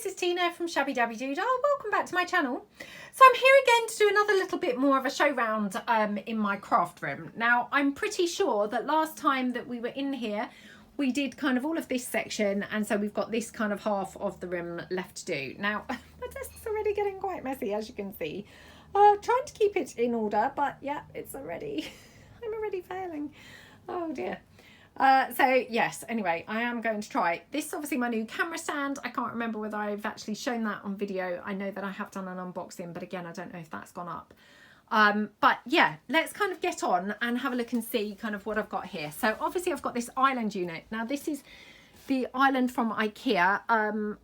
this is Tina from Shabbydabbydoodah. Welcome back to my channel. So I'm here again to do another little bit more of a show round in my craft room. Now, I'm pretty sure that last time that we were in here, we did kind of all of this section, and so we've got this kind of half of the room left to do. Now, my desk's already getting quite messy, as you can see. Trying to keep it in order, but yeah, it's already, I'm already failing. Oh dear. So yes, anyway, I am going to try. This is obviously my new camera stand. I can't remember whether I've actually shown that on video. I know that I have done an unboxing, but again, I don't know if that's gone up. But yeah, let's kind of get on and have a look and see kind of what I've got here. So obviously I've got this island unit. Now this is the island from IKEA.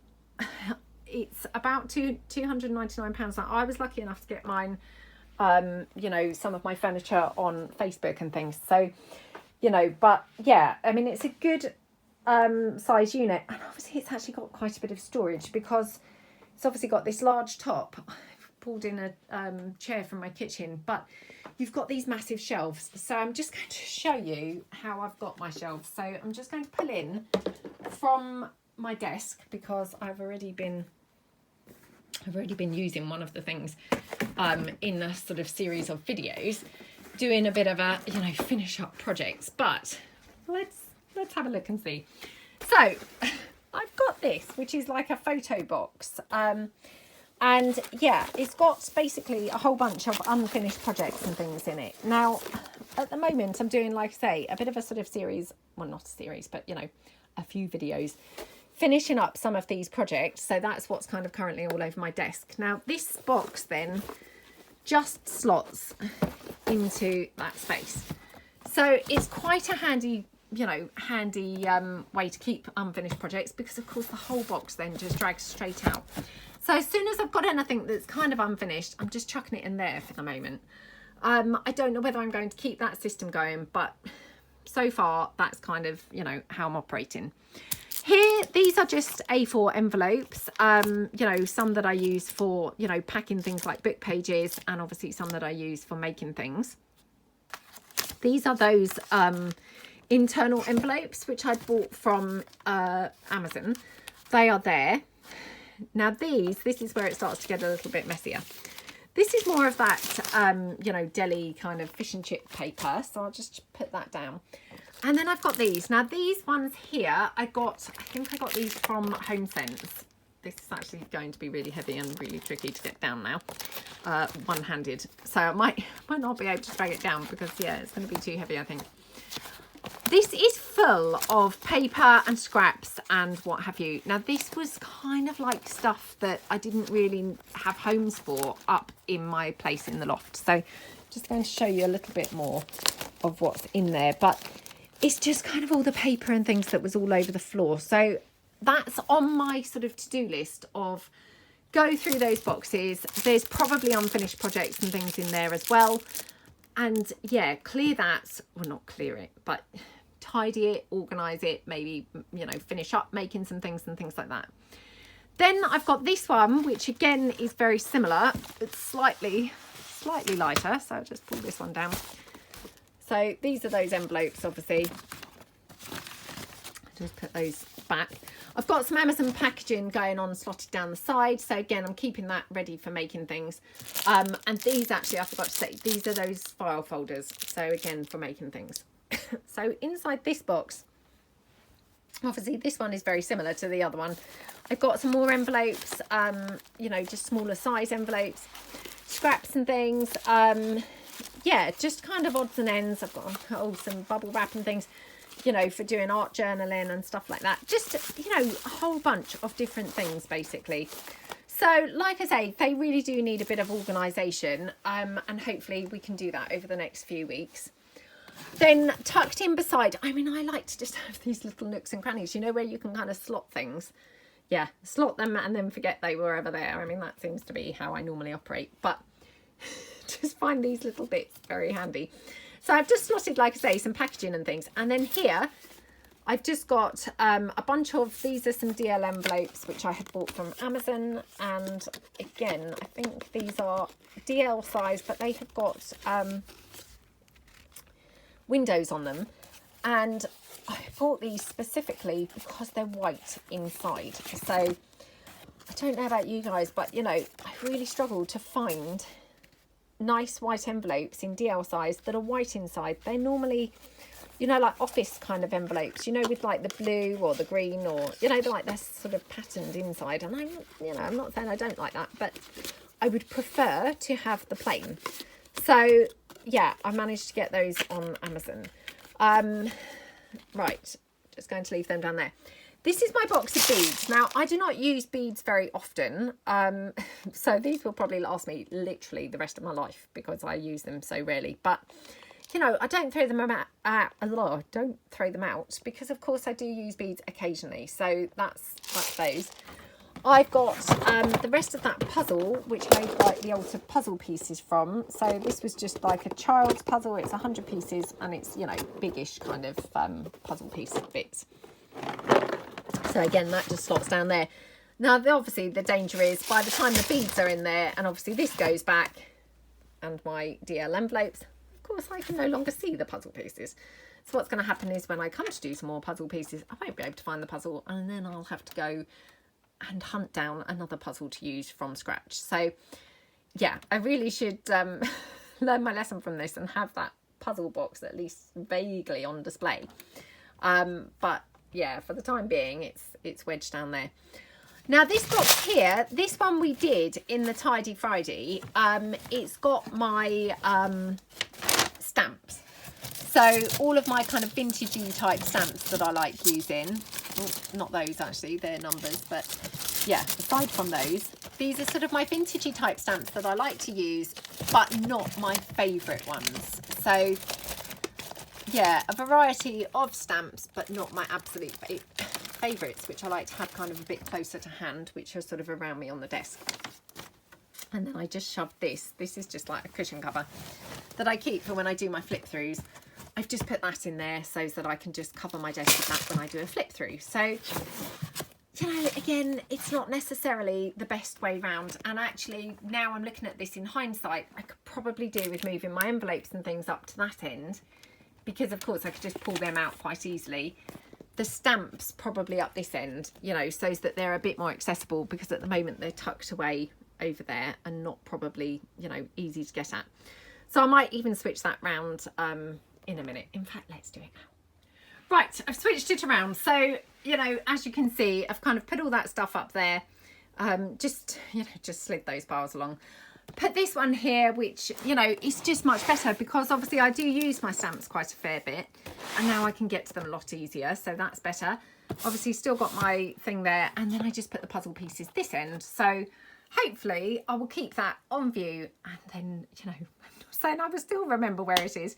It's about £299. Now I was lucky enough to get mine, you know, some of my furniture on Facebook and things. So, you know, but yeah, I mean, it's a good size unit, and obviously it's actually got quite a bit of storage because it's obviously got this large top. I've pulled in a chair from my kitchen, but you've got these massive shelves. So I'm just going to show you how I've got my shelves. So I'm just going to pull in from my desk because I've already been using one of the things in a sort of series of videos, doing a bit of a, you know, finish up projects. But let's have a look and see. So I've got this, which is like a photo box, and yeah, it's got basically a whole bunch of unfinished projects and things in it. Now at the moment I'm doing, like I say, a bit of a sort of series, well, not a series, but you know, a few videos finishing up some of these projects. So that's what's kind of currently all over my desk. Now this box then just slots into that space, so it's quite a handy, you know, way to keep unfinished projects, because of course the whole box then just drags straight out. So as soon as I've got anything that's kind of unfinished, I'm just chucking it in there for the moment. I don't know whether I'm going to keep that system going, but so far that's kind of, you know, how I'm operating. Here, these are just A4 envelopes, you know, some that I use for, you know, packing things like book pages, and obviously some that I use for making things. These are those internal envelopes, which I bought from Amazon. They are there. Now this is where it starts to get a little bit messier. This is more of that, you know, deli kind of fish and chip paper. So I'll just put that down. And then I've got these. Now these ones here, I think I got these from HomeSense. This is actually going to be really heavy and really tricky to get down now, one-handed. So I might not be able to drag it down because, yeah, it's going to be too heavy, I think. This is full of paper and scraps and what have you. Now this was kind of like stuff that I didn't really have homes for up in my place in the loft. So just going to show you a little bit more of what's in there. But it's just kind of all the paper and things that was all over the floor. So that's on my sort of to-do list of go through those boxes. There's probably unfinished projects and things in there as well. And yeah, clear that, well, not clear it, but tidy it, organise it, maybe, you know, finish up making some things and things like that. Then I've got this one, which again is very similar. It's slightly lighter, so I'll just pull this one down. So these are those envelopes, obviously. Just put those back. I've got some Amazon packaging going on, slotted down the side. So again, I'm keeping that ready for making things. And these, actually, I forgot to say, these are those file folders. So again, for making things. So inside this box, obviously this one is very similar to the other one. I've got some more envelopes, you know, just smaller size envelopes, scraps and things. Yeah, just kind of odds and ends. I've got some bubble wrap and things, you know, for doing art journaling and stuff like that. Just, you know, a whole bunch of different things, basically. So, like I say, they really do need a bit of organisation, and hopefully we can do that over the next few weeks. Then tucked in beside, I mean, I like to just have these little nooks and crannies, you know, where you can kind of slot things. Yeah, slot them and then forget they were ever there. I mean, that seems to be how I normally operate, but just find these little bits very handy. So I've just slotted, like I say, some packaging and things. And then here, I've just got a bunch of, these are some DL envelopes, which I had bought from Amazon. And again, I think these are DL size, but they have got windows on them. And I bought these specifically because they're white inside. So I don't know about you guys, but you know, I really struggle to find nice white envelopes in DL size that are white inside. They're normally, you know, like office kind of envelopes, you know, with like the blue or the green, or, you know, like they're sort of patterned inside. And I'm not saying I don't like that, but I would prefer to have the plain. So yeah, I managed to get those on Amazon. Right, just going to leave them down there. This is my box of beads. Now, I do not use beads very often, so these will probably last me literally the rest of my life because I use them so rarely. But, you know, I don't throw them out, don't throw them out, because, of course, I do use beads occasionally. So that's those. I've got the rest of that puzzle, which I made like the altered puzzle pieces from. So this was just like a child's puzzle. It's 100 pieces, and it's, you know, biggish kind of puzzle piece bits. So again, that just slots down there. Now, obviously, the danger is by the time the beads are in there, and obviously this goes back, and my DL envelopes, of course, I can no longer see the puzzle pieces. So what's going to happen is when I come to do some more puzzle pieces, I won't be able to find the puzzle, and then I'll have to go and hunt down another puzzle to use from scratch. So yeah, I really should learn my lesson from this and have that puzzle box at least vaguely on display. But yeah, for the time being, it's wedged down there. Now this box here, this one we did in the Tidy Friday. It's got my stamps. So all of my kind of vintagey type stamps that I like using. Well, not those actually, they're numbers, but yeah, aside from those, these are sort of my vintagey type stamps that I like to use, but not my favourite ones. So yeah, a variety of stamps, but not my absolute favourites, which I like to have kind of a bit closer to hand, which are sort of around me on the desk. And then I just shoved this. This is just like a cushion cover that I keep for when I do my flip throughs. I've just put that in there so that I can just cover my desk with that when I do a flip through. So, you know, again, it's not necessarily the best way round. And actually, now I'm looking at this in hindsight, I could probably do with moving my envelopes and things up to that end, because of course I could just pull them out quite easily. The stamps probably up this end, you know, so that they're a bit more accessible, because at the moment they're tucked away over there and not probably, you know, easy to get at. So I might even switch that round in a minute. In fact, let's do it now. Right, I've switched it around. So, you know, as you can see, I've kind of put all that stuff up there. Just slid those bars along. Put this one here, which, you know, is just much better because obviously I do use my stamps quite a fair bit, and now I can get to them a lot easier, so that's better. Obviously still got my thing there, and then I just put the puzzle pieces this end, so hopefully I will keep that on view, and then, you know, I'm not saying I will still remember where it is,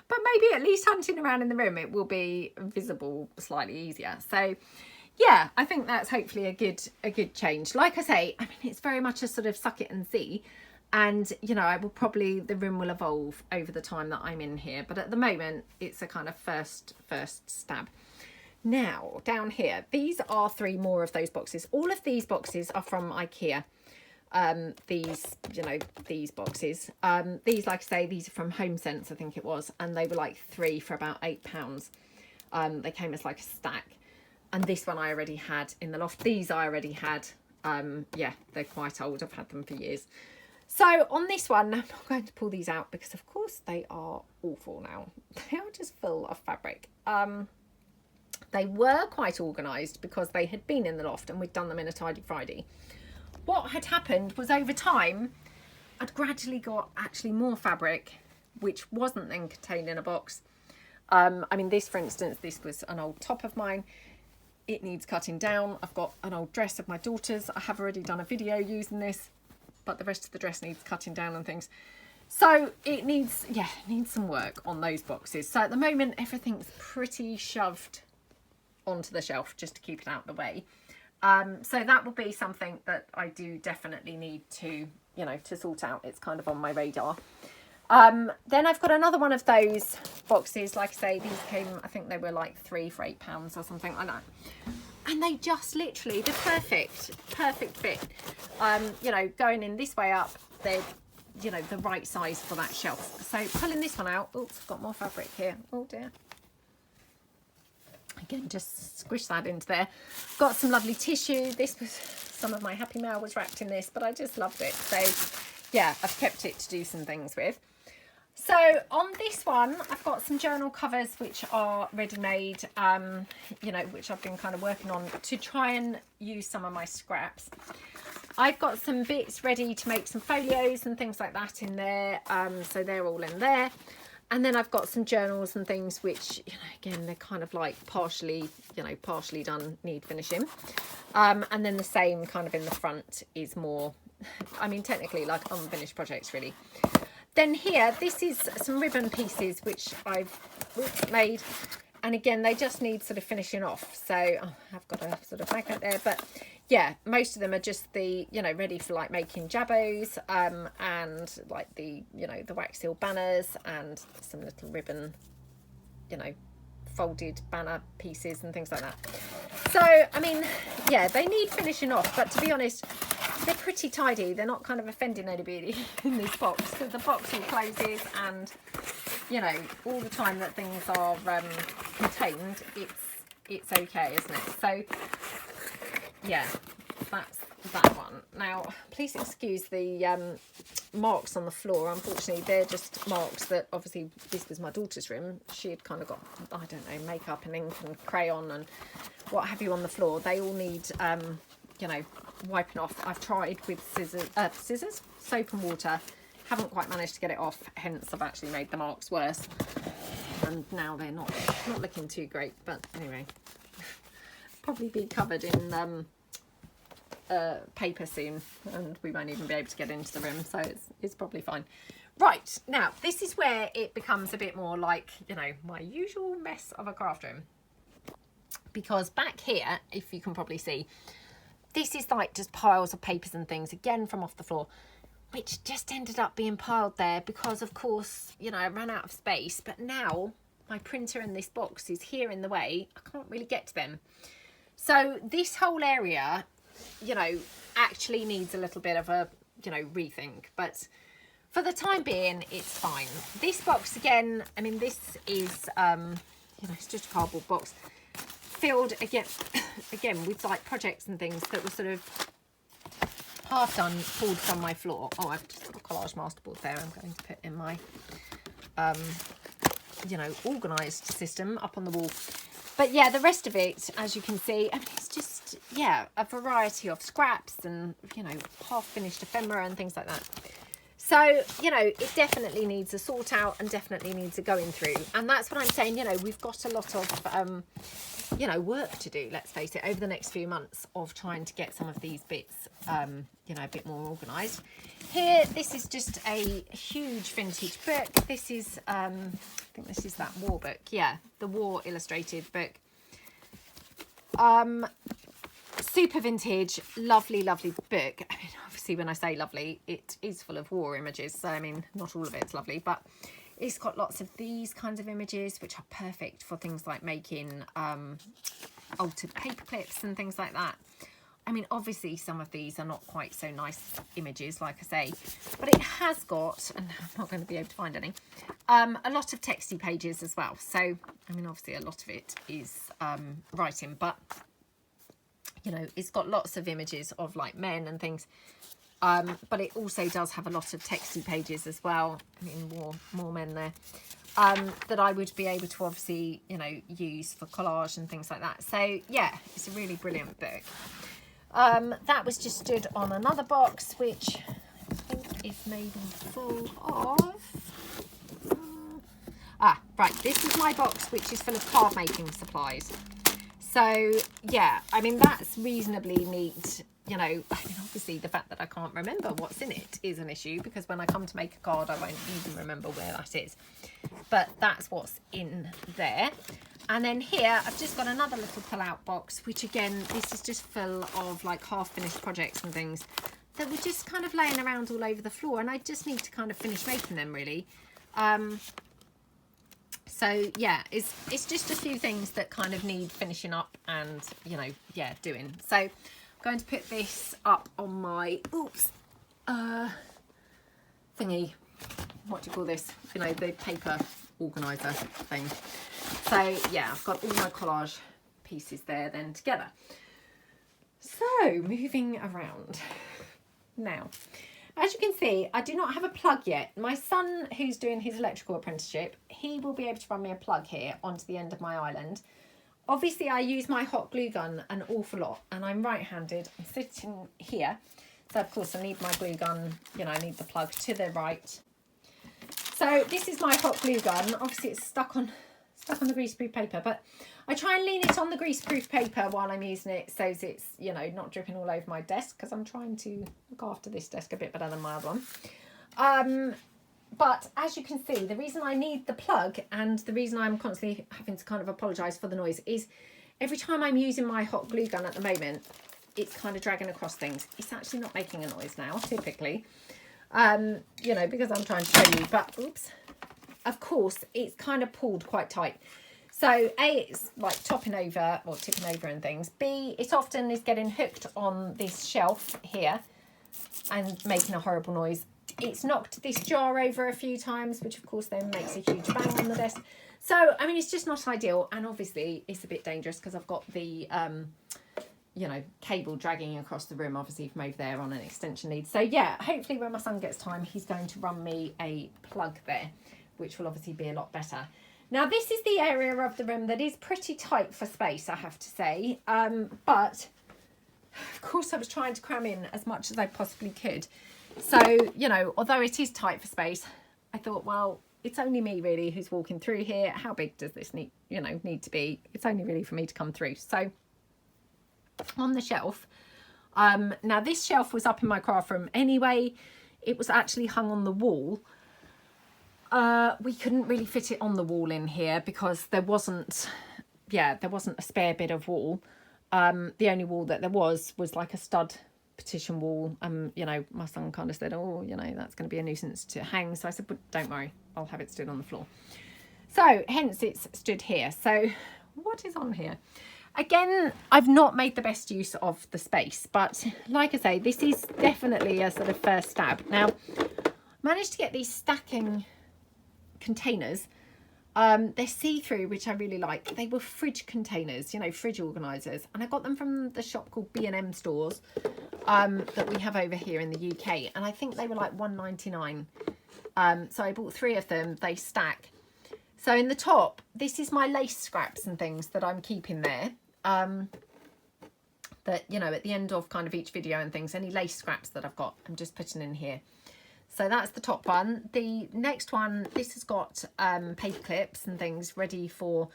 but maybe at least hunting around in the room it will be visible slightly easier. So yeah, I think that's hopefully a good change. Like I say, I mean, it's very much a sort of suck it and see. And, you know, I will probably, the room will evolve over the time that I'm in here. But at the moment, it's a kind of first stab. Now, down here, these are 3 more of those boxes. All of these boxes are from IKEA. These, you know, these boxes. These, like I say, these are from HomeSense, I think it was. And they were like 3 for about £8. They came as like a stack. And this one I already had in the loft. These I already had. Yeah, they're quite old. I've had them for years. So on this one, I'm not going to pull these out because, of course, they are awful now. They are just full of fabric. They were quite organised because they had been in the loft and we'd done them in a Tidy Friday. What had happened was over time, I'd gradually got actually more fabric, which wasn't then contained in a box. I mean, this, for instance, this was an old top of mine. It needs cutting down. I've got an old dress of my daughter's. I have already done a video using this, but the rest of the dress needs cutting down and things. So it needs, yeah, it needs some work on those boxes. So at the moment, everything's pretty shoved onto the shelf just to keep it out of the way. So that will be something that I do definitely need to, you know, to sort out. It's kind of on my radar. Then I've got another one of those boxes. Like I say, these came, I think they were like 3 for £8 or something like that. And they just literally, the perfect fit. You know, going in this way up, they're, you know, the right size for that shelf. So pulling this one out, oops, I've got more fabric here. Oh dear. Again, just squish that into there. Got some lovely tissue. This was some of my Happy Mail was wrapped in this, but I just loved it. So yeah, I've kept it to do some things with. So on this one, I've got some journal covers which are ready-made, you know, which I've been kind of working on to try and use some of my scraps. I've got some bits ready to make some folios and things like that in there, so they're all in there. And then I've got some journals and things which, you know, again, they're kind of like partially, you know, partially done, need finishing. And then the same kind of in the front is more, I mean, technically like unfinished projects really. Then here, this is some ribbon pieces which I've made. And again, they just need sort of finishing off. So I've got a sort of magnet there, but yeah, most of them are just the, you know, ready for like making jabos, and like the, you know, the wax seal banners and some little ribbon, you know, folded banner pieces and things like that. So, I mean, yeah, they need finishing off, but to be honest, they're pretty tidy. They're not kind of offending anybody in this box, because the box all closes, and you know, all the time that things are contained, it's okay, isn't it? So yeah, that's that one. Now please excuse the marks on the floor. Unfortunately, they're just marks that, obviously this was my daughter's room, she had kind of got, I don't know, makeup and ink and crayon and what have you on the floor. They all need you know, wiping off. I've tried with scissors, soap and water, haven't quite managed to get it off, hence I've actually made the marks worse, and now they're not looking too great. But anyway, probably be covered in paper soon, and we won't even be able to get into the room, so it's probably fine. Right, now this is where it becomes a bit more like, you know, my usual mess of a craft room, because back here, if you can probably see, this is like just piles of papers and things, again from off the floor, which just ended up being piled there because, of course, you know, I ran out of space. But now my printer and this box is here in the way. I can't really get to them. So this whole area, you know, actually needs a little bit of a, you know, rethink. But for the time being, it's fine. This box, again, I mean, this is, you know, it's just a cardboard box, filled again with like projects and things that were sort of half done, pulled from my floor. Oh, I've just got a collage masterboard there. I'm going to put in my you know, organised system up on the wall. But yeah, the rest of it, as you can see, I mean, it's just, yeah, a variety of scraps and, you know, half finished ephemera and things like that. So, you know, it definitely needs a sort out and definitely needs a going through. And that's what I'm saying, you know, we've got a lot of you know, work to do, let's face it, over the next few months of trying to get some of these bits, you know, a bit more organised. Here, this is just a huge vintage book. This is, I think this is that war book. Yeah, the war illustrated book. Super vintage, lovely, lovely book. I mean, obviously, when I say lovely, it is full of war images. So, I mean, not all of it's lovely, but it's got lots of these kinds of images, which are perfect for things like making altered paper clips and things like that. I mean, obviously, some of these are not quite so nice images, like I say, but it has got, and I'm not going to be able to find any, a lot of texty pages as well. So, I mean, obviously, a lot of it is writing, but, you know, it's got lots of images of like men and things. But it also does have a lot of texty pages as well. I mean, more men there, that I would be able to obviously, you know, use for collage and things like that. So yeah, it's a really brilliant book. That was just stood on another box, which I think is maybe full of, right, this is my box, which is full of card making supplies. So yeah, I mean, that's reasonably neat. You know, I mean, obviously the fact that I can't remember what's in it is an issue, because when I come to make a card, I won't even remember where that is. But that's what's in there. And then here, I've just got another little pull-out box, which again, this is just full of like half-finished projects and things that were just kind of laying around all over the floor, and I just need to kind of finish making them, really. So yeah, it's just a few things that kind of need finishing up and, you know, yeah, doing. So going to put this up on my thingy, what do you call this, you know, the paper organizer thing. So yeah, I've got all my collage pieces there then together. So So, moving around. Now, as you can see, I do not have a plug yet. My son, who's doing his electrical apprenticeship, he will be able to run me a plug here onto the end of my island. Obviously, I use my hot glue gun an awful lot, and I'm right-handed. I'm sitting here. So, of course, I need my glue gun, you know, I need the plug to the right. So, this is my hot glue gun. Obviously, it's stuck on the greaseproof paper, but I try and lean it on the greaseproof paper while I'm using it so it's, you know, not dripping all over my desk, because I'm trying to look after this desk a bit better than my other one. But as you can see, the reason I need the plug and the reason I'm constantly having to kind of apologise for the noise is every time I'm using my hot glue gun at the moment, it's kind of dragging across things. It's actually not making a noise now, typically, you know, because I'm trying to show you, but oops, of course, it's kind of pulled quite tight. So A, it's like topping over or tipping over and things. B, it often is getting hooked on this shelf here and making a horrible noise. It's knocked this jar over a few times, which of course then makes a huge bang on the desk. So, I mean, it's just not ideal. And obviously it's a bit dangerous because I've got the, you know, cable dragging across the room, obviously from over there on an extension lead. So yeah, hopefully when my son gets time, he's going to run me a plug there, which will obviously be a lot better. Now, this is the area of the room that is pretty tight for space, I have to say. But, of course, I was trying to cram in as much as I possibly could. So, you know, although it is tight for space, I thought, well, it's only me, really, who's walking through here. How big does this need to be? It's only really for me to come through. So, on the shelf, now this shelf was up in my craft room anyway. It was actually hung on the wall. We couldn't really fit it on the wall in here because there wasn't a spare bit of wall. The only wall that there was like a stud petition wall. You know, my son kind of said, oh, you know, that's going to be a nuisance to hang. So I said, but don't worry, I'll have it stood on the floor. So hence it's stood here. So what is on here? Again, I've not made the best use of the space, but like I say, this is definitely a sort of first stab. Now, managed to get these stacking containers. They're see-through, which I really like. They were fridge containers, you know, fridge organisers, and I got them from the shop called B&M Stores that we have over here in the UK, and I think they were like £1.99. So I bought 3 of them. They stack. So in the top, this is my lace scraps and things that I'm keeping there. That, you know, at the end of kind of each video and things, any lace scraps that I've got, I'm just putting in here. So that's the top one. The next one, this has got paper clips and things ready for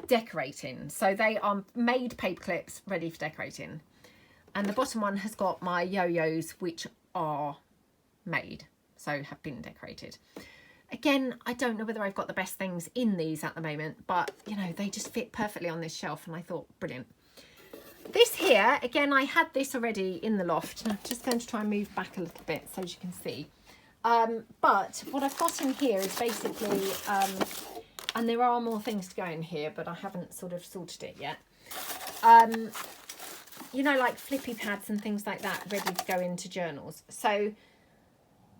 decorating. So they are made paper clips ready for decorating. And the bottom one has got my yo-yos, which are made, so have been decorated. Again, I don't know whether I've got the best things in these at the moment, but, you know, they just fit perfectly on this shelf, and I thought, brilliant. This here, again, I had this already in the loft, and I'm just going to try and move back a little bit so as you can see. But what I've got in here is basically, and there are more things to go in here, but I haven't sort of sorted it yet. You know, like flippy pads and things like that, ready to go into journals. So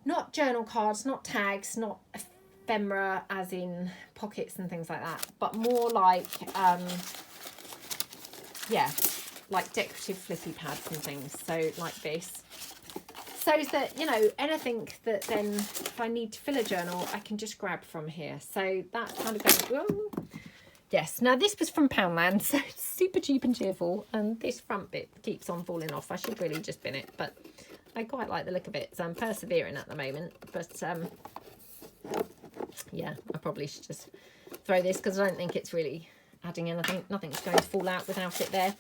not journal cards, not tags, not ephemera as in pockets and things like that, but more like, yeah, like decorative flippy pads and things. So like this. So that, you know, anything that then if I need to fill a journal, I can just grab from here. So that kind of goes, whoa. Yes, now this was from Poundland, so it's super cheap and cheerful, and this front bit keeps on falling off. I should really just bin it, but I quite like the look of it, so I'm persevering at the moment. But yeah, I probably should just throw this because I don't think it's really adding anything. Nothing's going to fall out without it there.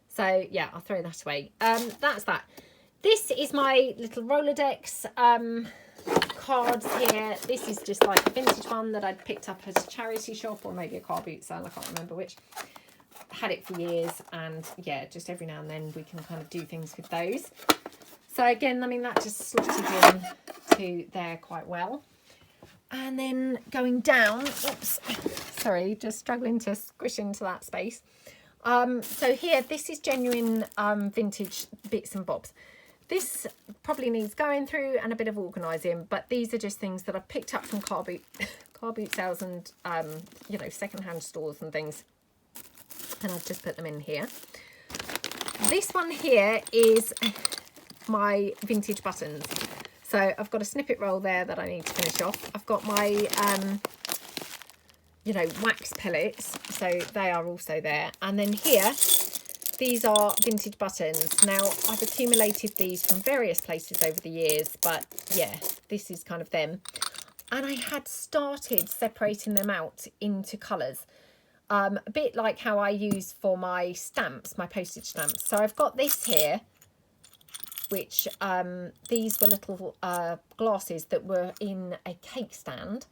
So yeah, I'll throw that away. That's that. This is my little Rolodex cards here. This is just like a vintage one that I'd picked up at a charity shop or maybe a car boot sale. I can't remember which. Had it for years, and yeah, just every now and then we can kind of do things with those. So again, I mean, that just slotted in to there quite well. And then going down, oops, sorry, just struggling to squish into that space. So here, this is genuine vintage bits and bobs. This probably needs going through and a bit of organising, but these are just things that I've picked up from car boot sales and, you know, second-hand stores and things. And I've just put them in here. this one here is my vintage buttons. So I've got a snippet roll there that I need to finish off. I've got my, you know, wax pellets. So they are also there. And then here, these are vintage buttons. Now, I've accumulated these from various places over the years, but yeah, this is kind of them. And I had started separating them out into colours, a bit like how I use for my stamps, my postage stamps. So I've got this here, which these were little glasses that were in a cake stand,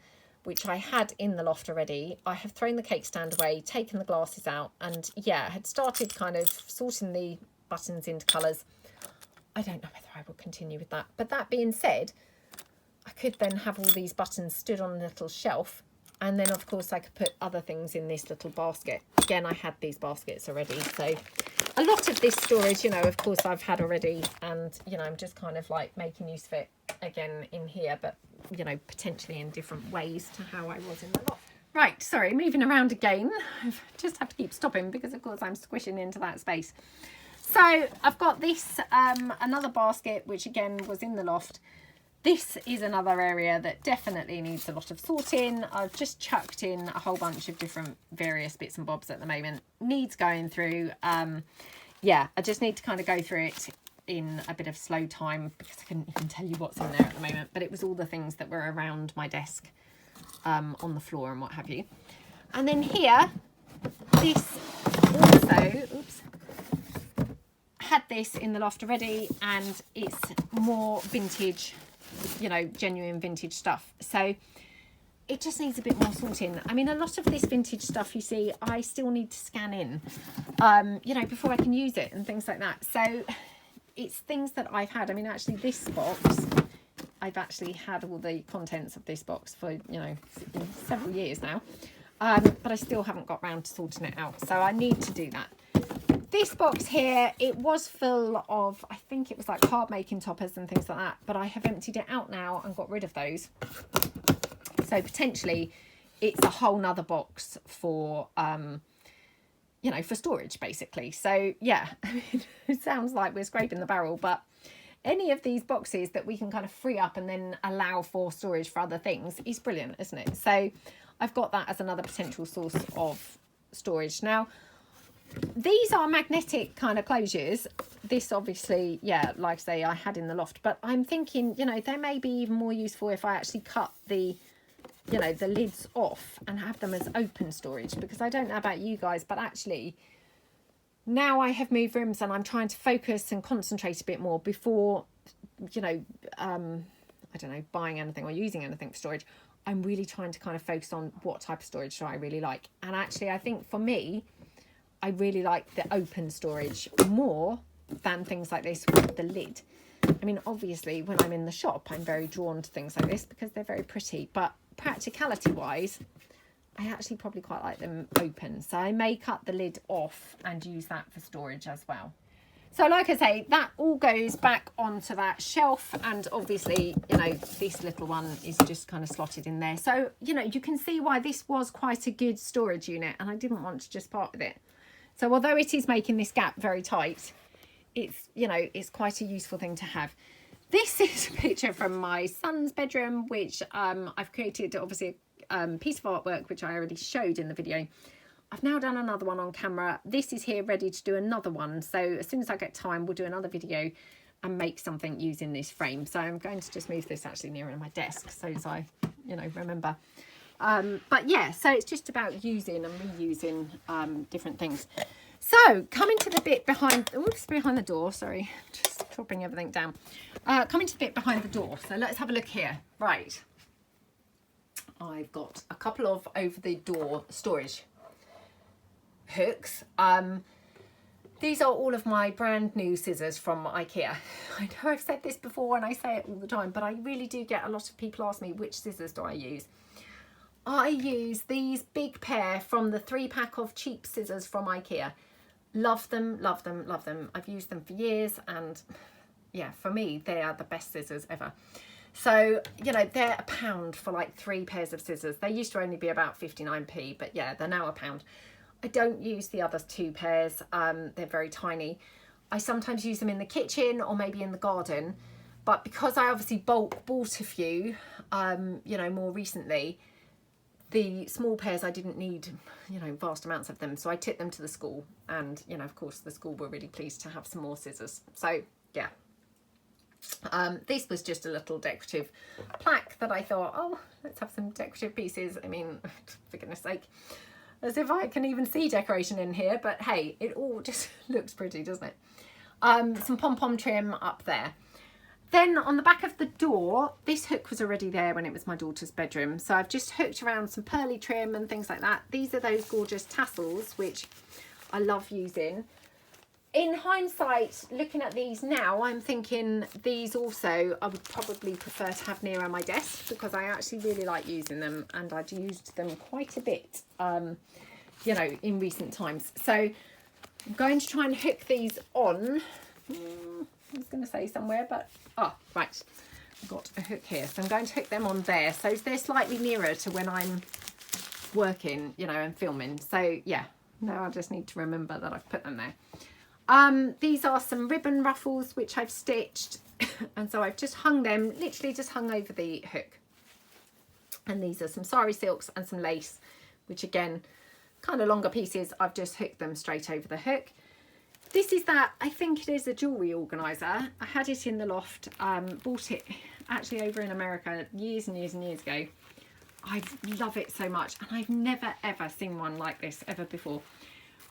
which I had in the loft already. I have thrown the cake stand away, taken the glasses out, and yeah, had started kind of sorting the buttons into colours. I don't know whether I will continue with that. But that being said, I could then have all these buttons stood on a little shelf, and then of course I could put other things in this little basket. Again, I had these baskets already, so a lot of this storage, you know, of course I've had already, and you know, I'm just kind of like making use of it again in here, but you know, potentially in different ways to how I was in the loft. Right, sorry, moving around again. I just have to keep stopping because of course I'm squishing into that space. So I've got this another basket, which again was in the loft. This is another area that definitely needs a lot of sorting. I've just chucked in a whole bunch of different various bits and bobs at the moment. Needs going through. Yeah, I just need to kind of go through it in a bit of slow time because I couldn't even tell you what's in there at the moment. But it was all the things that were around my desk on the floor and what have you. And then here, this also, oops, had this in the loft already, and it's more vintage, you know, genuine vintage stuff. So it just needs a bit more sorting. I mean, a lot of this vintage stuff, you see, I still need to scan in, you know, before I can use it and things like that. So it's things that I've had. I mean, actually this box, I've actually had all the contents of this box for, you know, several years now, but I still haven't got round to sorting it out. So I need to do that. This box here, it was full of, I think it was like card making toppers and things like that, but I have emptied it out now and got rid of those. So potentially it's a whole nother box for, you know, for storage basically. So yeah, I mean, it sounds like we're scraping the barrel, but any of these boxes that we can kind of free up and then allow for storage for other things is brilliant, isn't it? So I've got that as another potential source of storage. Now, these are magnetic kind of closures. This obviously, yeah, like I say, I had in the loft, but I'm thinking, you know, they may be even more useful if I actually cut the, you know, the lids off and have them as open storage, because I don't know about you guys, but actually now I have moved rooms and I'm trying to focus and concentrate a bit more before, you know, I don't know, buying anything or using anything for storage. I'm really trying to kind of focus on what type of storage do I really like. And actually, I think for me, I really like the open storage more than things like this with the lid. I mean, obviously, when I'm in the shop, I'm very drawn to things like this because they're very pretty. But practicality-wise, I actually probably quite like them open. So I may cut the lid off and use that for storage as well. So like I say, that all goes back onto that shelf. And obviously, you know, this little one is just kind of slotted in there. So, you know, you can see why this was quite a good storage unit. And I didn't want to just part with it. So although it is making this gap very tight, it's, you know, it's quite a useful thing to have. This is a picture from my son's bedroom, which I've created obviously a piece of artwork, which I already showed in the video. I've now done another one on camera. This is here ready to do another one. So as soon as I get time, we'll do another video and make something using this frame. So I'm going to just move this actually nearer my desk so as I, you know, remember. But yeah, so it's just about using and reusing different things. So coming to the bit behind, oops, behind the door, sorry, just dropping everything down. Coming to the bit behind the door. So let's have a look here. Right. I've got a couple of over the door storage hooks. These are all of my brand new scissors from IKEA. I know I've said this before and I say it all the time, but I really do get a lot of people ask me, which scissors do I use? I use these big pair from the 3-pack of cheap scissors from IKEA. Love them, love them, love them. I've used them for years and yeah, for me, they are the best scissors ever. So, you know, they're £1 for like 3 pairs of scissors. They used to only be about 59p, but yeah, they're now £1. I don't use the other 2 pairs. They're very tiny. I sometimes use them in the kitchen or maybe in the garden. But because I obviously bulk bought a few, you know, more recently, the small pairs I didn't need, you know, vast amounts of them. So I took them to the school and, you know, of course the school were really pleased to have some more scissors. So yeah. This was just a little decorative plaque that I thought, oh, let's have some decorative pieces. I mean, for goodness sake, as if I can even see decoration in here, but hey, it all just looks pretty, doesn't it? Some pom-pom trim up there. Then on the back of the door, this hook was already there when it was my daughter's bedroom. So I've just hooked around some pearly trim and things like that. These are those gorgeous tassels, which I love using. In hindsight, looking at these now, I'm thinking these also I would probably prefer to have nearer my desk because I actually really like using them and I'd used them quite a bit, you know, in recent times. So I'm going to try and hook these on. I was going to say somewhere, but oh, right, I've got a hook here. So I'm going to hook them on there. So they're slightly nearer to when I'm working, you know, and filming. So yeah, now I just need to remember that I've put them there. These are some ribbon ruffles which I've stitched and so I've just hung them, literally just hung over the hook. And these are some sari silks and some lace, which again, kind of longer pieces. I've just hooked them straight over the hook. This is that, I think it is a jewellery organiser. I had it in the loft, bought it actually over in America years and years and years ago. I love it so much and I've never ever seen one like this ever before.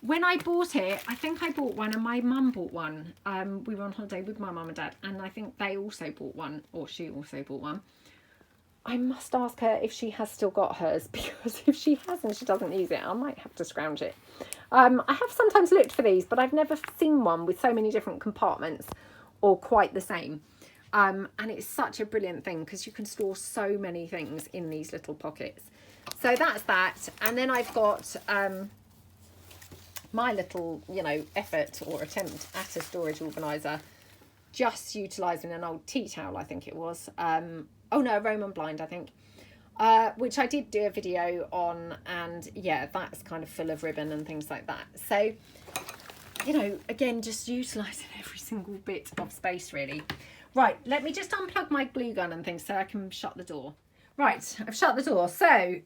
When I bought it, I think I bought one and my mum bought one. We were on holiday with my mum and dad and I think they also bought one, or she also bought one. I must ask her if she has still got hers because if she hasn't, she doesn't use it. I might have to scrounge it. I have sometimes looked for these, but I've never seen one with so many different compartments or quite the same. And it's such a brilliant thing because you can store so many things in these little pockets. So that's that. And then I've got my little, you know, effort or attempt at a storage organiser, just utilising an old tea towel, I think it was. Oh no, a Roman blind, I think. Which I did do a video on, and yeah, that's kind of full of ribbon and things like that. So, you know, again, just utilising every single bit of space really. Right, let me just unplug my glue gun and things so I can shut the door. Right, I've shut the door. So,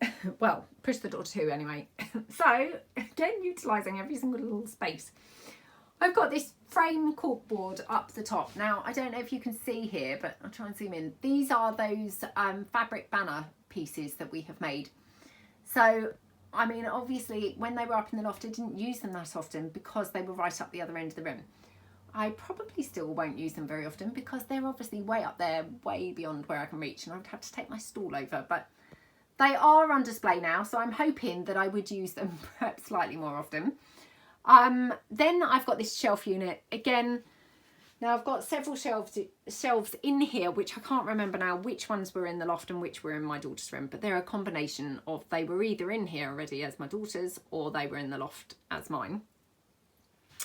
well, push the door too anyway. So, again, utilising every single little space. I've got this frame corkboard up the top. Now, I don't know if you can see here, but I'll try and zoom in. These are those fabric banner pieces that we have made. So, I mean, obviously, when they were up in the loft, I didn't use them that often because they were right up the other end of the room. I probably still won't use them very often because they're obviously way up there, way beyond where I can reach, and I would have to take my stool over. But they are on display now, so I'm hoping that I would use them perhaps slightly more often. Then I've got this shelf unit again. Now I've got several shelves in here, which I can't remember now which ones were in the loft and which were in my daughter's room, but they're a combination of, they were either in here already as my daughter's or they were in the loft as mine.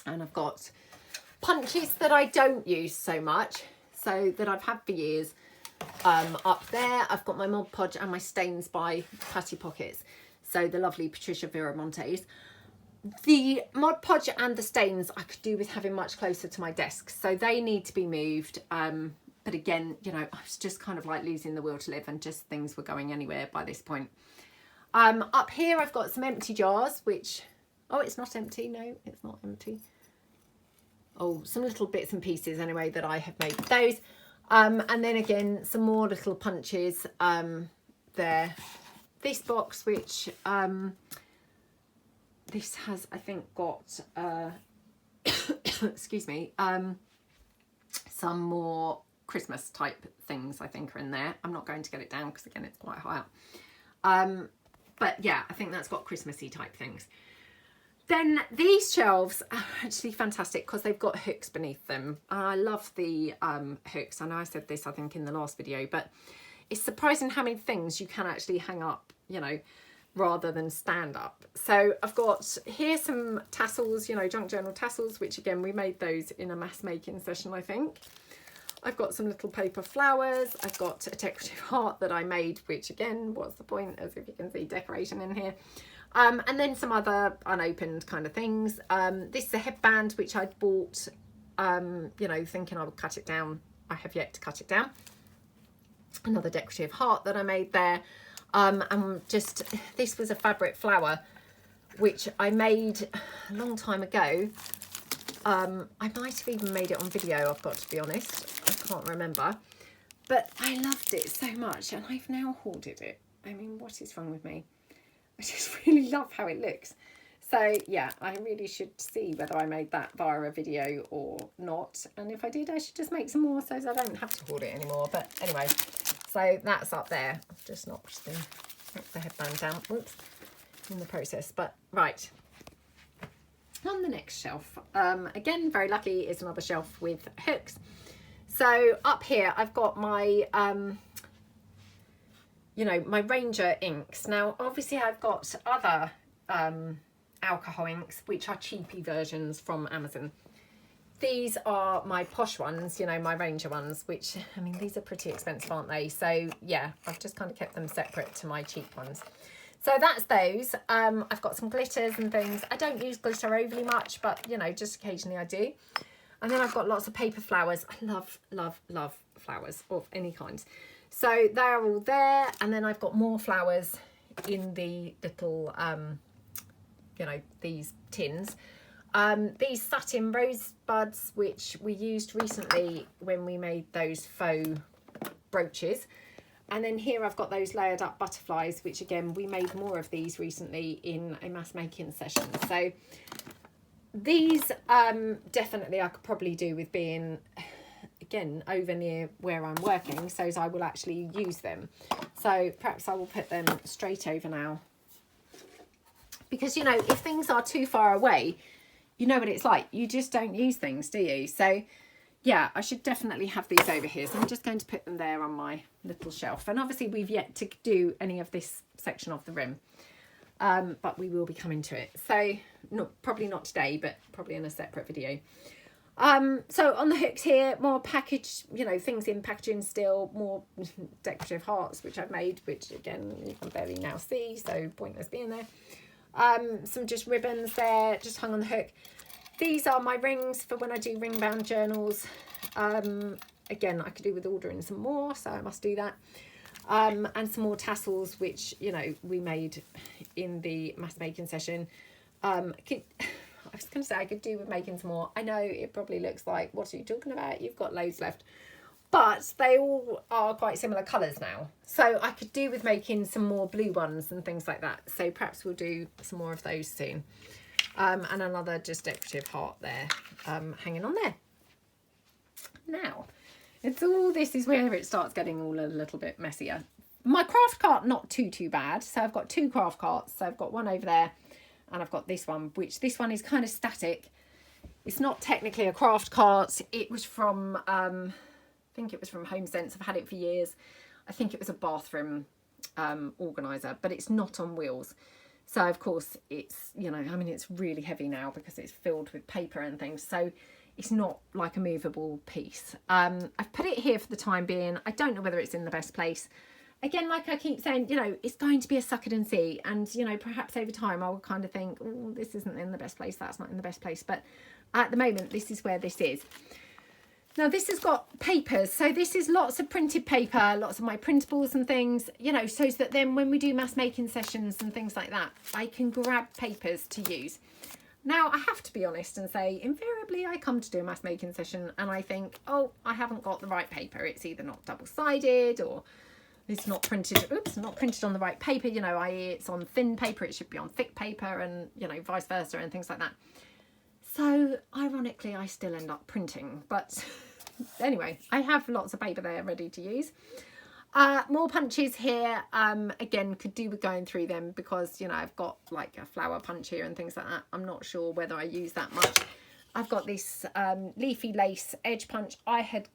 And I've got punches that I don't use so much, so that I've had for years, up there. I've got my Mod Podge and my Stains by Patty Pockets, so the lovely Patricia Varimontes. The Mod Podge and the Stains I could do with having much closer to my desk, so they need to be moved. But again, you know, I was just kind of like losing the will to live and just things were going anywhere by this point. Up here I've got some empty jars, which, oh, it's not empty. No, it's not empty. Oh, some little bits and pieces anyway that I have made with those. And then again, some more little punches there. This box, which this has, I think, got, excuse me, some more Christmas type things I think are in there. I'm not going to get it down because again, it's quite high up. But yeah, I think that's got Christmassy type things. Then these shelves are actually fantastic because they've got hooks beneath them. I love the hooks. I know I said this, I think, in the last video, but it's surprising how many things you can actually hang up, you know, rather than stand up. So I've got here some tassels, you know, junk journal tassels, which again, we made those in a mass making session, I think. I've got some little paper flowers. I've got a decorative heart that I made, which again, what's the point? As if you can see decoration in here. And then some other unopened kind of things. This is a headband which I bought you know, thinking I would cut it down. I have yet to cut it down. Another decorative heart that I made there. And just, this was a fabric flower, which I made a long time ago. I might have even made it on video, I've got to be honest. I can't remember. But I loved it so much, and I've now hoarded it. I mean, what is wrong with me? I just really love how it looks. So yeah, I really should see whether I made that via a video or not. And if I did, I should just make some more so I don't have to hoard it anymore. But anyway, so that's up there. I've just knocked the headband down. Whoops, in the process. But right, on the next shelf, again, very lucky, it's another shelf with hooks. So up here, I've got my, you know, my Ranger inks. Now, obviously, I've got other alcohol inks, which are cheapy versions from Amazon. These are my posh ones, you know, my Ranger ones, which, I mean, these are pretty expensive, aren't they? So yeah, I've just kind of kept them separate to my cheap ones. So that's those. I've got some glitters and things. I don't use glitter overly much, but you know, just occasionally I do. And then I've got lots of paper flowers. I love, love, love flowers of any kind. So they're all there. And then I've got more flowers in the little, you know, these tins. These satin rose buds, which we used recently when we made those faux brooches. And then here I've got those layered up butterflies, which again, we made more of these recently in a mass making session. So these definitely I could probably do with being, again, over near where I'm working, so as I will actually use them. So perhaps I will put them straight over now. Because, you know, if things are too far away, you know what it's like. You just don't use things, do you? So yeah, I should definitely have these over here. So I'm just going to put them there on my little shelf. And obviously we've yet to do any of this section of the room. But we will be coming to it. So probably not today, but probably in a separate video. So on the hooks here, more package, you know, things in packaging still, more decorative hearts, which I've made, which again, you can barely now see, so pointless being there. Some just ribbons there, just hung on the hook. These are my rings for when I do ring bound journals. Again, I could do with ordering some more, so I must do that. And some more tassels, which, you know, we made in the mass making session. I was going to say I could do with making some more. I know it probably looks like, what are you talking about? You've got loads left. But they all are quite similar colours now. So I could do with making some more blue ones and things like that. So perhaps we'll do some more of those soon. And another just decorative heart there, hanging on there. Now, it's all, this is where it starts getting all a little bit messier. My craft cart, not too bad. So I've got two craft carts. So I've got one over there and I've got this one, which this one is kind of static. It's not technically a craft cart. It was from, I think it was from HomeSense. I've had it for years. I think it was a bathroom organiser, but it's not on wheels. So of course it's, you know, I mean, it's really heavy now because it's filled with paper and things. So it's not like a movable piece. I've put it here for the time being. I don't know whether it's in the best place. Again, like I keep saying, you know, it's going to be a suck it and see. And, you know, perhaps over time I will kind of think, oh, this isn't in the best place. That's not in the best place. But at the moment, this is where this is. Now, this has got papers. So this is lots of printed paper, lots of my printables and things, you know, so that then when we do mass making sessions and things like that, I can grab papers to use. Now, I have to be honest and say, invariably, I come to do a mass making session and I think, oh, I haven't got the right paper. It's either not double-sided or it's not printed, oops, not printed on the right paper, you know, i.e. it's on thin paper, it should be on thick paper and, you know, vice versa and things like that. So, ironically, I still end up printing, but anyway, I have lots of paper there ready to use. More punches here, again, could do with going through them because, you know, I've got like a flower punch here and things like that. I'm not sure whether I use that much. I've got this leafy lace edge punch. I had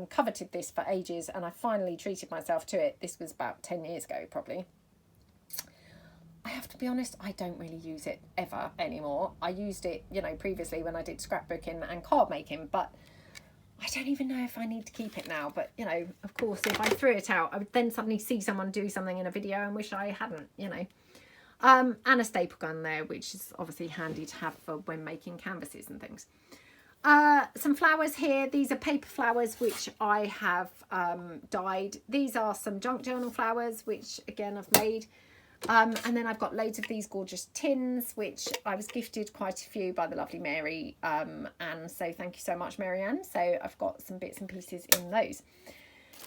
coveted this for ages and I finally treated myself to it. This was about 10 years ago, probably. I have to be honest, I don't really use it ever anymore. I used it, you know, previously when I did scrapbooking and card making, but I don't even know if I need to keep it now. But, you know, of course, if I threw it out, I would then suddenly see someone do something in a video and wish I hadn't, you know. And a staple gun there, which is obviously handy to have for when making canvases and things. some flowers here. These are paper flowers which I have dyed. These are some junk journal flowers which again I've made. And then I've got loads of these gorgeous tins which I was gifted quite a few by the lovely Mary, and so thank you so much, Marianne. So I've got some bits and pieces in those.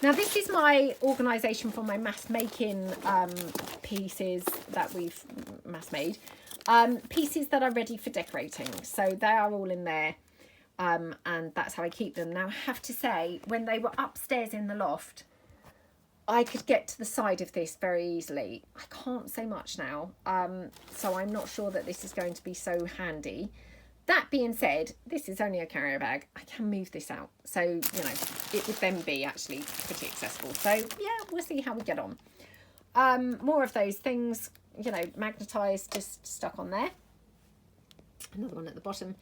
Now this is my organisation for my mass making pieces that we've mass made, pieces that are ready for decorating. So they are all in there, and that's how I keep them. Now I have to say, when they were upstairs in the loft, I could get to the side of this very easily. I can't say much now, so I'm not sure that this is going to be so handy. That being said, this is only a carrier bag. I can move this out, so you know it would then be actually pretty accessible. So yeah, we'll see how we get on. More of those things, you know, magnetised, just stuck on there. Another one at the bottom,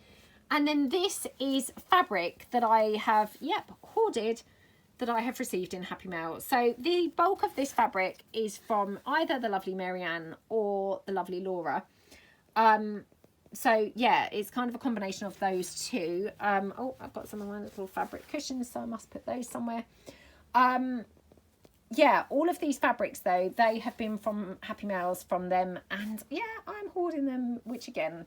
and then this is fabric that I have hoarded, that I have received in Happy Mail. So the bulk of this fabric is from either the lovely Marianne or the lovely Laura. So yeah, it's kind of a combination of those two. Oh, I've got some of my little fabric cushions, so I must put those somewhere. Yeah, all of these fabrics though, they have been from Happy Mails from them, and yeah, I'm hoarding them, which again,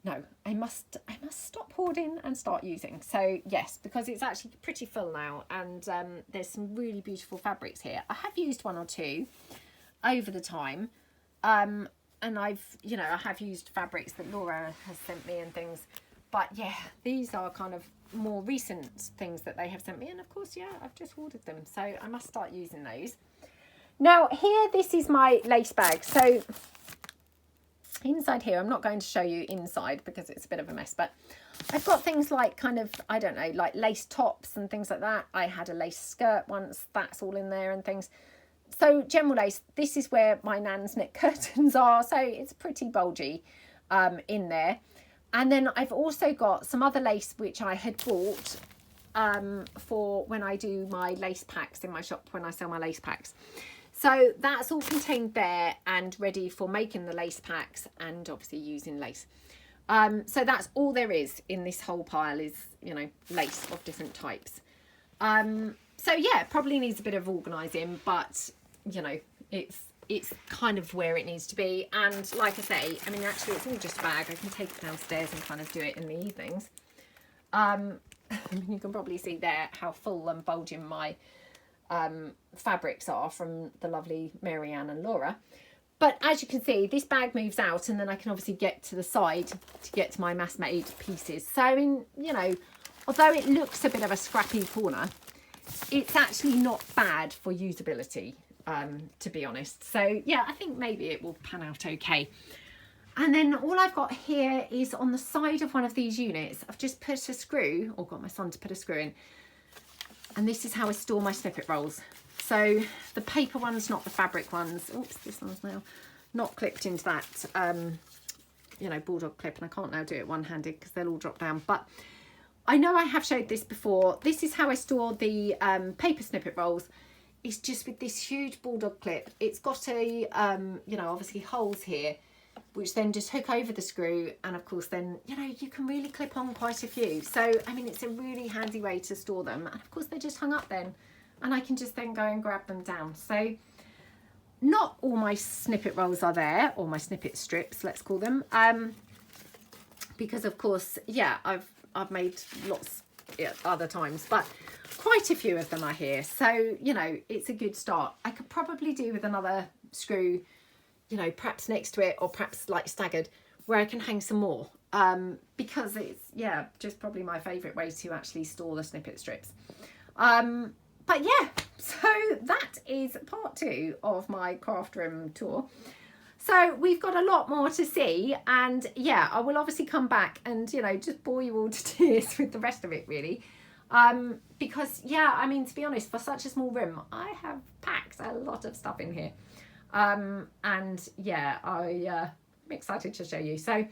no, I must stop hoarding and start using. So yes, because it's actually pretty full now, and there's some really beautiful fabrics here. I have used one or two over the time, and I have used fabrics that Laura has sent me and things, but yeah, these are kind of more recent things that they have sent me, and of course, yeah, I've just ordered them, so I must start using those. Now here, this is my lace bag. So inside here, I'm not going to show you inside because it's a bit of a mess, but I've got things like kind of, I don't know, like lace tops and things like that. I had a lace skirt once, that's all in there and things. So general lace, this is where my Nan's knit curtains are, so it's pretty bulgy in there. And then I've also got some other lace which I had bought for when I do my lace packs in my shop, when I sell my lace packs. So that's all contained there and ready for making the lace packs and obviously using lace. So that's all there is in this whole pile, is, you know, lace of different types. So yeah, probably needs a bit of organising, but you know, it's kind of where it needs to be. And like I say, I mean, actually it's all just a bag. I can take it downstairs and kind of do it in the evenings. You can probably see there how full and bulging my fabrics are from the lovely Marianne and Laura. But as you can see, this bag moves out, and then I can obviously get to the side to get to my mass made pieces. So I mean, you know, although it looks a bit of a scrappy corner, it's actually not bad for usability, to be honest. So yeah, I think maybe it will pan out okay. And then all I've got here is on the side of one of these units, I've just put a screw, or got my son to put a screw in. And this is how I store my snippet rolls. So the paper ones, not the fabric ones. Oops, this one's now not clipped into that, you know, bulldog clip. And I can't now do it one-handed because they'll all drop down. But I know I have showed this before. This is how I store the paper snippet rolls. It's just with this huge bulldog clip. It's got a, you know, obviously holes here, which then just hook over the screw, and of course then, you know, you can really clip on quite a few. So I mean, it's a really handy way to store them, and of course they're just hung up then, and I can just then go and grab them down. So not all my snippet rolls are there, or my snippet strips, let's call them, because of course, yeah, I've made lots other times, but quite a few of them are here. So you know, it's a good start. I could probably do with another screw, you know, perhaps next to it, or perhaps like staggered, where I can hang some more, because it's, yeah, just probably my favourite way to actually store the snippet strips. But yeah, so that is part 2 of my craft room tour. So we've got a lot more to see, and yeah, I will obviously come back and, you know, just bore you all to tears with the rest of it, really. Because yeah, I mean, to be honest, for such a small room, I have packed a lot of stuff in here. And yeah, I'm excited to show you. So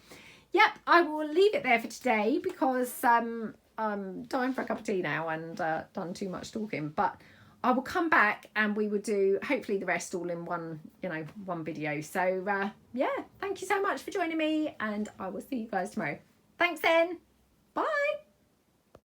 yep, I will leave it there for today, because I'm dying for a cup of tea now and done too much talking. But I will come back and we will do hopefully the rest all in one, you know, one video. So yeah, thank you so much for joining me, and I will see you guys tomorrow. Thanks then. Bye.